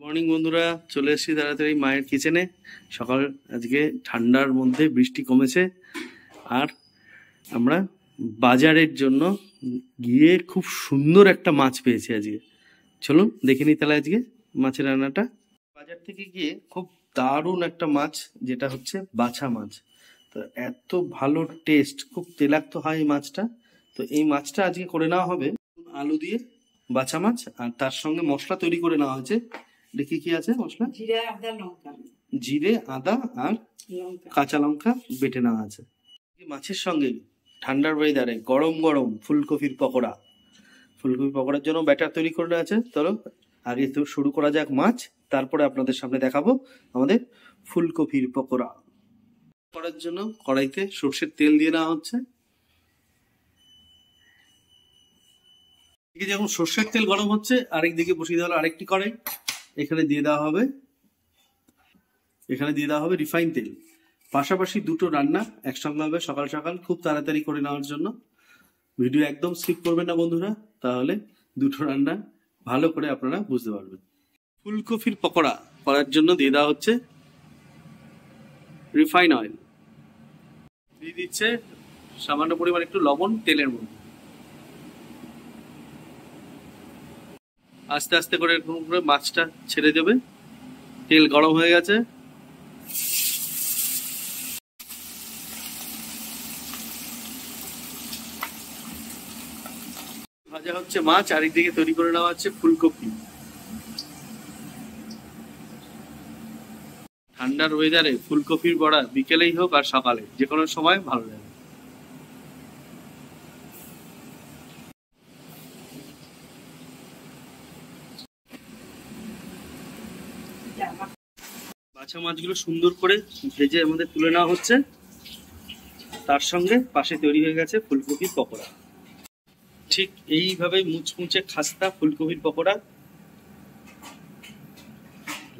Morning বন্ধুরা, চলে এসেছি তাড়াতাড়ি মায়ের কিচেনে। সকাল আজকে ঠান্ডার মধ্যে বৃষ্টি কমেছে, আর আমরা বাজারের জন্য গিয়ে খুব সুন্দর একটা মাছ পেয়েছি আজকে। চলুন দেখে নিই তাহলে আজকে মাছের রান্নাটা। বাজার থেকে গিয়ে খুব দারুণ একটা মাছ, যেটা হচ্ছে বাছা মাছ। তো এত ভালো টেস্ট, খুব তেলাক্ত হয় এই মাছটা। তো এই মাছটা আজকে করে নেওয়া হবে আলু দিয়ে, বাছা মাছ। আর তার সঙ্গে মশলা তৈরি করে নেওয়া হয়েছে। দেখি কি আছে মশলা। জিরে, আদা আর কাঁচা লঙ্কা বেটে নেওয়া আছে। মাছের সঙ্গে ঠান্ডার ওয়েদারে গরম গরম ফুলকপির পকোড়া। ফুলকপির পকোড়ার জন্য ব্যাটার তৈরি করে আছে। চলো আগে তো শুরু করা যাক মাছ, তারপরে আপনাদের সামনে দেখাবো আমাদের ফুলকপির পকোড়া। করার জন্য কড়াইতে সর্ষের তেল দিয়ে নেওয়া হচ্ছে। এদিকে যখন সর্ষের তেল গরম হচ্ছে, আরেকদিকে বসিয়ে দেওয়া হলো আরেকটি কড়াই। এখানে দিয়ে দেওয়া হবে রিফাইন তেল। পাশাপাশি দুটো রান্না একসঙ্গে হবে সকাল সকাল, খুব তাড়াতাড়ি করে নেওয়ার জন্য। ভিডিও একদম স্কিপ করবেন না বন্ধুরা, তাহলে দুটো রান্না ভালো করে আপনারা বুঝতে পারবেন। ফুলকপির পকোড়া করার জন্য দিয়ে দেওয়া হচ্ছে রিফাইন অয়েল। দিয়ে দিচ্ছে সামান্য পরিমাণ একটু লবণ তেলের মধ্যে। আস্তে আস্তে করে এরকম করে মাছটা ছেড়ে দেবে। তেল গরম হয়ে গেছে। ভাজা হচ্ছে মাছ, আরেকদিকে তৈরি করে নেওয়া হচ্ছে ফুলকপি। ঠান্ডার ওয়েদারে ফুলকপির বড়া বিকেলেই হোক আর সকালে, যে কোনো সময় ভালো লাগে। বাছা মাছগুলো সুন্দর করে ভেজে আমাদের তুলে নেওয়া হচ্ছে। তার সঙ্গে পাশে তৈরি হয়ে গেছে ফুলকপির পকোড়া। ঠিক এইভাবে মুচমুচে খাস্তা ফুলকপির পকোড়া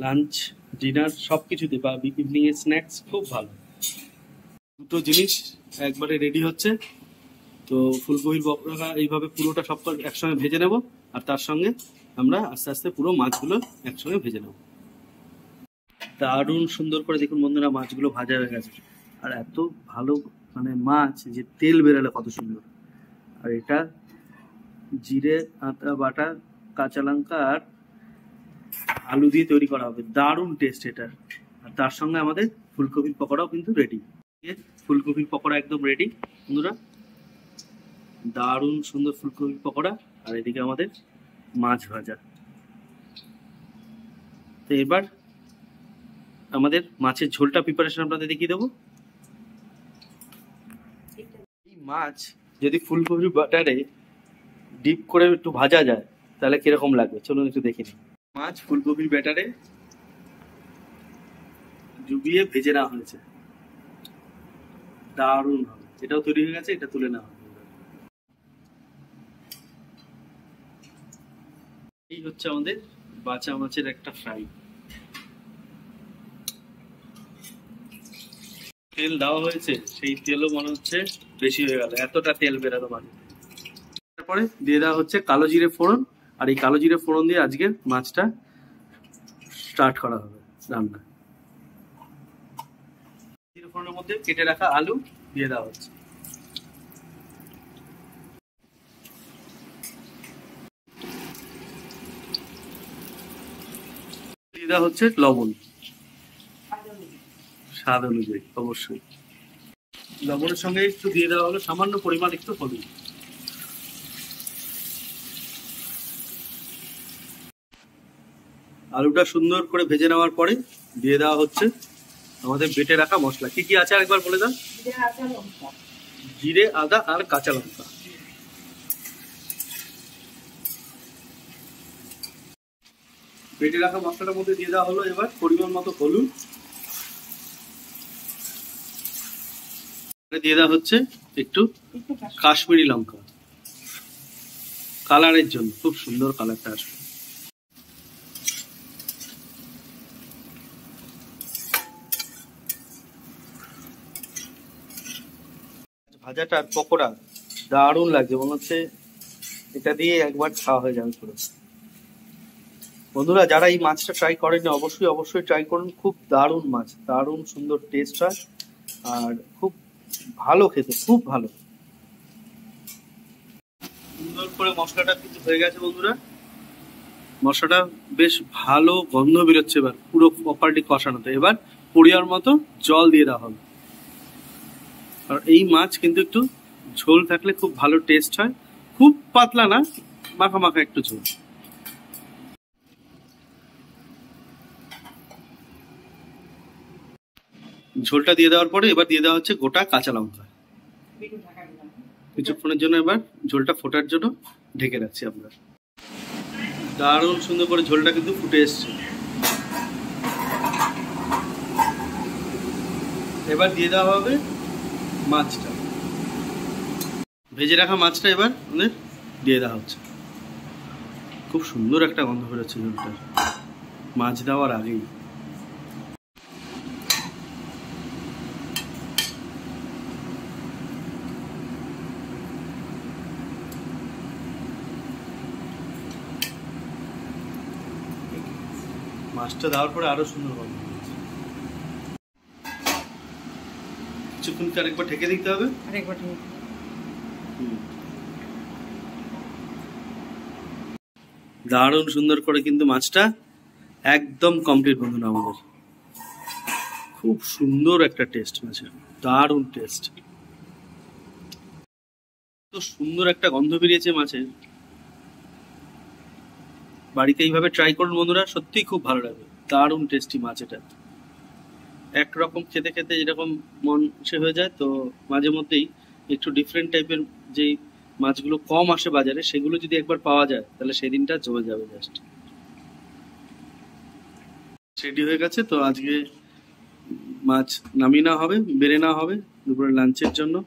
লাঞ্চ, ডিনার সবকিছুতে বা ইভিনিং এর স্ন্যাক্স খুব ভালো। দুটো জিনিস একবারে রেডি হচ্ছে। তো ফুলকপির পকোড়া এইভাবে পুরোটা সব একসঙ্গে ভেজে নেব, আর তার সঙ্গে আমরা আস্তে আস্তে পুরো মাছগুলো একসঙ্গে ভেজে নেব। দারুণ সুন্দর করে দেখুন বন্ধুরা, মাছগুলো ভাজা হয়ে গেছে। আর এত ভালো মানে মাছ যে তেল বেরোলে কত সুন্দর। আর এটা জিরে, আদা বাটা, কাঁচা লঙ্কা আর আলু দিয়ে তৈরি করা হবে। দারুণ টেস্ট এটার। আর তার সঙ্গে আমাদের ফুলকপির পকোড়াও কিন্তু রেডি। ফুলকপির পকোড়া একদম রেডি বন্ধুরা। দারুণ সুন্দর ফুলকপির পকোড়া, আর এদিকে আমাদের মাছ ভাজা। তো এবার আমাদের মাছের ঝোলটা প্রিপারেশন আপনাদের দেখিয়ে দেবো। এই মাছ যদি ফুলকপির বাটারে ডিপ করে একটু ভাজা যায় তাহলে কিরকম লাগবে চলুন একটু দেখে নিই। মাছ ফুলকপির ব্যাটারে ডুবিয়ে ভেজে নেওয়া হয়েছে, দারুণ হবে। এটাও তৈরি হয়ে গেছে, এটা তুলে নেওয়া হবে। এই হচ্ছে আমাদের বাছা মাছের একটা ফ্রাই। তেল দেওয়া হয়েছে, সেই তেলও মনে হচ্ছে বেশি হয়ে গেল, এতটা তেল বেরোলো মাঝে। তারপরে দিয়ে দেওয়া হচ্ছে কালো জিরে ফোড়ন। আর এই কালো জিরে ফোড়ন দিয়ে আজকে মাছটা স্টার্ট করা হবে রান্না। জিরে ফোড়নের মধ্যে কেটে রাখা আলু দিয়ে দেওয়া হচ্ছে। দিয়ে দেওয়া হচ্ছে লবণ, স্বাদ অনুযায়ী অবশ্যই। লবণের সঙ্গে একটু দিয়ে দেওয়া হলো সামান্য পরিমাণ একটু হলুদ। আলুটা সুন্দর করে ভেজে নেওয়ার পরে দিয়ে দেওয়া হচ্ছে আমাদের বেটে রাখা মশলা। কি কি আছে আরেকবার বলে দাও। জিরে, আদা আর কাঁচা লঙ্কা। বেটে রাখা মশলাটার মধ্যে দিয়ে দেওয়া হলো এবার পরিমাণ মতো হলুদ। দিয়ে দেওয়া হচ্ছে একটু কাশ্মীরি লঙ্কা, কালারের জন্য, খুব সুন্দর কালারটা আসবে। ভাজাটার পকোড়া দারুণ লাগছে, মনে হচ্ছে এটা দিয়ে একবার খাওয়া হয়ে যাবে পুরো। বন্ধুরা যারা এই মাছটা ট্রাই করেনি অবশ্যই অবশ্যই ট্রাই করুন। খুব দারুণ মাছ, দারুণ সুন্দর টেস্ট হয় আর খুব ভালো খেতে, খুব ভালো। সুন্দর করে মশলাটা কিন্তু হয়ে গেছে বন্ধুরা, মশলাটা বেশ ভালো গন্ধ বেরোচ্ছে। এবার পুরো প্রপারলি কষানোতে এবার পরিমাণ মতো জল দিয়ে দেওয়া হবে। আর এই মাছ কিন্তু একটু ঝোল থাকলে খুব ভালো টেস্ট হয়, খুব পাতলা না, মাখা মাখা একটু ঝোল। ঝোলটা দিয়ে দেওয়ার পরে এবার দিয়ে দেওয়া হচ্ছে গোটা কাঁচা লঙ্কা। কিছুক্ষণের জন্য এবার ঝোলটা ফোটার জন্য ঢেকে রাখছি আমরা। দারুণ সুন্দর করে ঝোলটা কিন্তু ফুটে এসছে। এবার দিয়ে দেওয়া হবে মাছটা, ভেজে রাখা মাছটা এবার আমাদের দিয়ে দেওয়া হচ্ছে। খুব সুন্দর একটা গন্ধ বেরোচ্ছে ঝোলটার মাছ দেওয়ার আগেই। মাছটা দেওয়ার পরে আরো সুন্দর গন্ধ, কিছুক্ষণ আরেকবার ঢেকে দিতে হবে। দারুণ সুন্দর করে কিন্তু মাছটা একদম কমপ্লিট বন্ধুরা আমাদের। খুব সুন্দর একটা টেস্ট মাছের, দারুণ টেস্ট, তো সুন্দর একটা গন্ধ বেরিয়েছে মাছের। বাড়িতে এইভাবে ট্রাই করুন বন্ধুরা, সত্যিই খুব ভালো লাগবে। দারুণ টেস্টি মাছ এটা। একরকম খেতে খেতে যেরকম মন সে হয়ে যায়, তো মাঝে মধ্যেই একটু ডিফারেন্ট টাইপের যেই মাছগুলো কম আসে বাজারে, সেগুলো যদি একবার পাওয়া যায় তাহলে সেই দিনটা জমে যাবে। জাস্ট রেডি হয়ে গেছে, তো আজকে মাছ নামিয়ে নেওয়া হবে, বেড়ে নেওয়া হবে দুপুরে লাঞ্চের জন্য।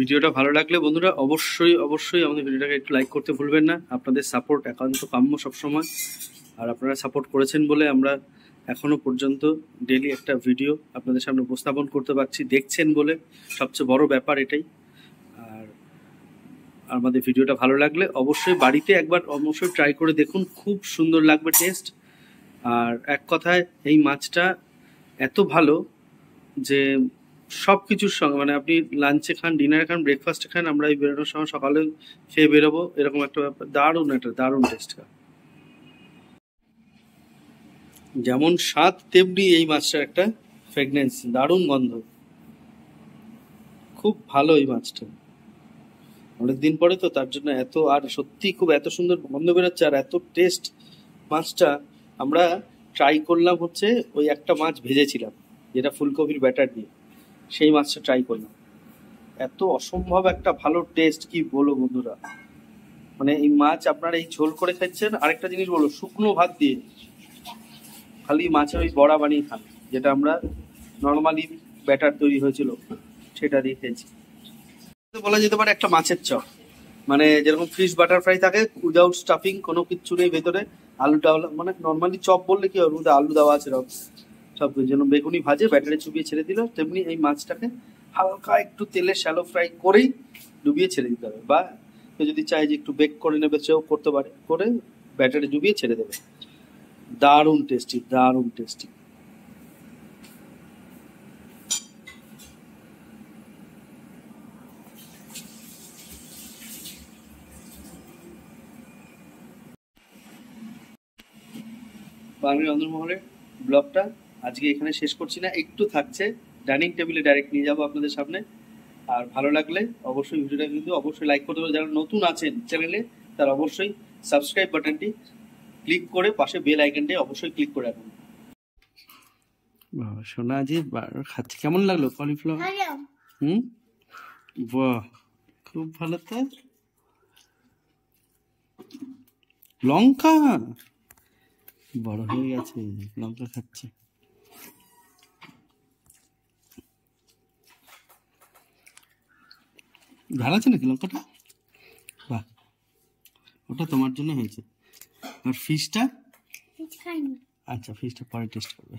ভিডিওটা ভালো লাগলে বন্ধুরা অবশ্যই অবশ্যই আমাদের ভিডিওটাকে একটু লাইক করতে ভুলবেন না। আপনাদের সাপোর্ট একান্ত কাম্য সবসময়, আর আপনারা সাপোর্ট করেছেন বলে আমরা এখনো পর্যন্ত ডেইলি একটা ভিডিও আপনাদের সামনে উপস্থাপন করতে পারছি, দেখছেন বলে সবচেয়ে বড় ব্যাপার এটাই। আর আমাদের ভিডিওটা ভালো লাগলে অবশ্যই বাড়িতে একবার অবশ্যই ট্রাই করে দেখুন, খুব সুন্দর লাগবে টেস্ট। আর এক কথায় এই মাছটা এত ভালো যে সব কিছুর সঙ্গে, মানে আপনি লাঞ্চে খান, ডিনারে খান, ব্রেকফাস্টে খান, আমরা এই বেরোনোর সময় সকালে খেয়ে বেরোবো, এরকম একটা ব্যাপার। দারুণ একটা দারুণ টেস্ট, যেমন স্বাদ তেমনি এই মাছটার একটা ফ্রেগনেন্স, দারুণ গন্ধ, খুব ভালো এই মাছটা। অনেকদিন পরে তো তার জন্য এত, আর সত্যি খুব এত সুন্দর গন্ধ বেরোচ্ছে আর এত টেস্ট মাছটা। আমরা ট্রাই করলাম হচ্ছে ওই একটা মাছ ভেজেছিলাম যেটা ফুলকপির ব্যাটার দিয়ে, সেই মাছটা ট্রাই করলাম। এত অসম্ভব একটা ভালো টেস্ট, কি বলবো বন্ধুরা। মানে এই মাছ আপনারা এই ঝোল করে খাচ্ছেন, আরেকটা জিনিস বলো, শুকনো ভাত দিয়ে খালি মাছের ওই বড়া বানিয়ে খান, যেটা আমরা নর্মালি ব্যাটার তৈরি হয়েছিল সেটা দিয়ে খেয়েছি। বলা যেতে পারে একটা মাছের চপ, মানে যেরকম ফিশ বাটার ফ্রাই থাকে উইদাউট স্টাফিং, কোনো কিচ্ছু নেই ভেতরে, আলুটা মানে নর্মালি চপ বললে কি হবে, আলু দেওয়া আছে সব যেন বেগুনি ভাজে ব্যাটারে চুবিয়ে ছেড়ে দিল, তেমনি এই মাছটাকে হালকা একটু তেলে শ্যালো ফ্রাই করেই ডুবিয়ে ছেড়ে দিতে হবে। বা কেউ যদি চায় যে একটু বেক করে নেবে সেও করতে পারে, করে ব্যাটারে ডুবিয়ে ছেড়ে দেবে। দারুণ টেস্টি, দারুণ টেস্টি। বাঙালি রন্ধনমহলের ব্লগটা আজকে এখানে শেষ করছি না, একটু থাকছে, ডাইনিং টেবিলে ডাইরেক্ট নিয়ে যাবো আপনাদের সামনে। আর ভালো লাগলে অবশ্যই ভিডিওটা কিন্তু অবশ্যই লাইক করতে হবে, যারা নতুন আছেন চ্যানেলে তারা অবশ্যই সাবস্ক্রাইব বাটনটি ক্লিক করে পাশে বেল আইকনটি অবশ্যই ক্লিক করে রাখুন। বাবা সোনা জি খাচ্ছে, কেমন লাগলো কলিফ্লাওয়ার? হুম বাহ, খুব ভালো তো। লঙ্কা বড় হয়ে গেছে, লঙ্কা খাচ্ছে। ঝাল আছে নাকি লঙ্কাটা? বাহ, ওটা তোমার জন্য হয়েছে। আর ফিশটা? আচ্ছা, ফিশটা পরে টেস্ট করবে।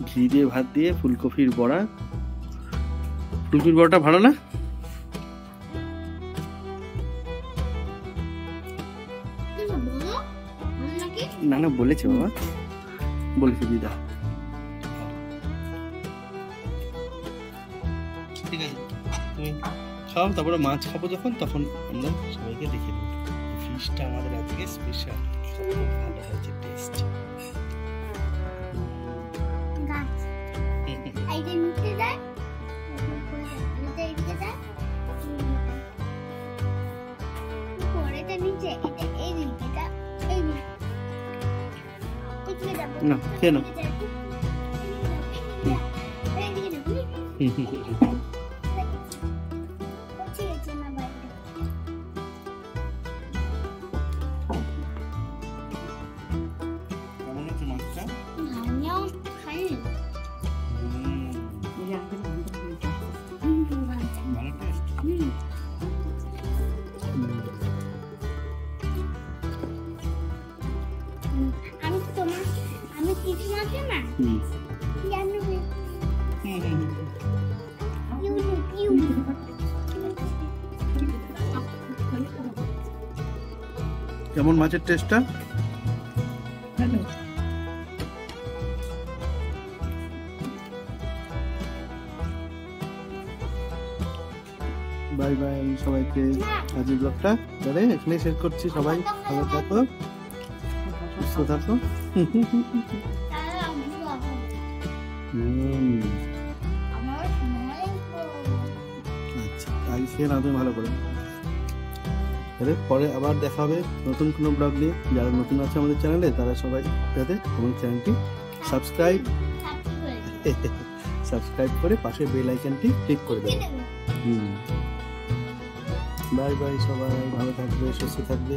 ঘি দিয়ে ভাত দিয়ে ফুলকপির বড়া। ফুলকপির বড়াটা ভালো না? না না, বলেছে বাবা, বলেছে দিদা। ঠিক আছে, তুমি খাও, তারপরে মাছ খাবো যখন, তখন আমরা সবাইকে দেখে দেবো। ফিশটা আমাদের আজকে স্পেশাল, ভালো হয়েছে টেস্ট। না, কেন? কেমন হচ্ছে মাছটা? ভালো টেস্ট। আমি কিছু আছে না জানো কেমন মাছের টেস্টটা? ভালো। বাই বাই সবাইকে। আজকের ব্লগটা তাহলে এখানে শেষ করছি। সবাই ভালো থাকো, সুস্থ থাকো। আচ্ছা, আগে খেয়ে না তুমি ভালো করে। তাহলে পরে আবার দেখা হবে নতুন কোনো ব্লগ নিয়ে। যারা নতুন আছে আমাদের চ্যানেলে, তারা সবাই যাতে আমার চ্যানেলটি সাবস্ক্রাইব করে পাশে বেল আইকনটি ক্লিক করে দেবে। বাই বাই সবাই, ভালো থাকবে, সুস্থ থাকবে।